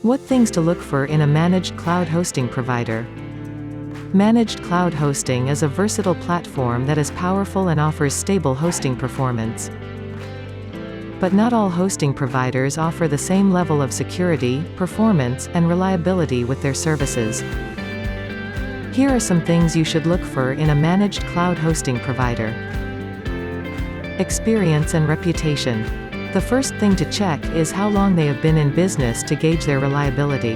What things to look for in a managed cloud hosting provider. Managed cloud hosting is a versatile platform that is powerful and offers stable hosting performance. But not all hosting providers offer the same level of security, performance, and reliability with their services. Here are some things you should look for in a managed cloud hosting provider. Experience and reputation. The first thing to check is how long they have been in business to gauge their reliability.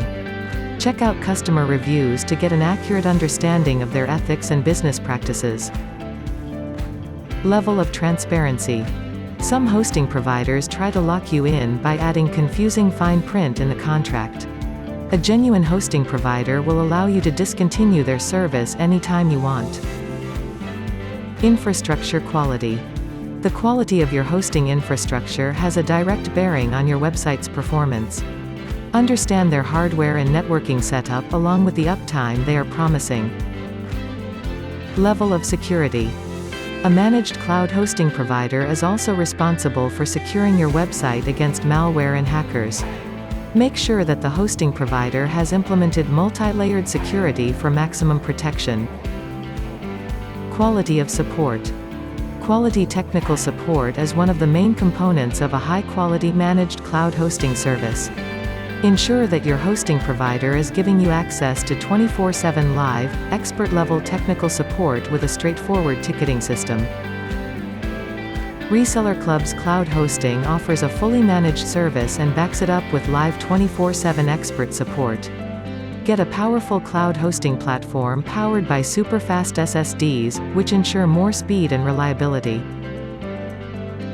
Check out customer reviews to get an accurate understanding of their ethics and business practices. Level of transparency. Some hosting providers try to lock you in by adding confusing fine print in the contract. A genuine hosting provider will allow you to discontinue their service anytime you want. Infrastructure quality. The quality of your hosting infrastructure has a direct bearing on your website's performance. Understand their hardware and networking setup along with the uptime they are promising. Level of security. A managed cloud hosting provider is also responsible for securing your website against malware and hackers. Make sure that the hosting provider has implemented multi-layered security for maximum protection. Quality of support. Quality technical support is one of the main components of a high-quality managed cloud hosting service. Ensure that your hosting provider is giving you access to 24/7 live, expert-level technical support with a straightforward ticketing system. Reseller Club's cloud hosting offers a fully managed service and backs it up with live 24/7 expert support. Get a powerful cloud hosting platform powered by super-fast SSDs, which ensure more speed and reliability.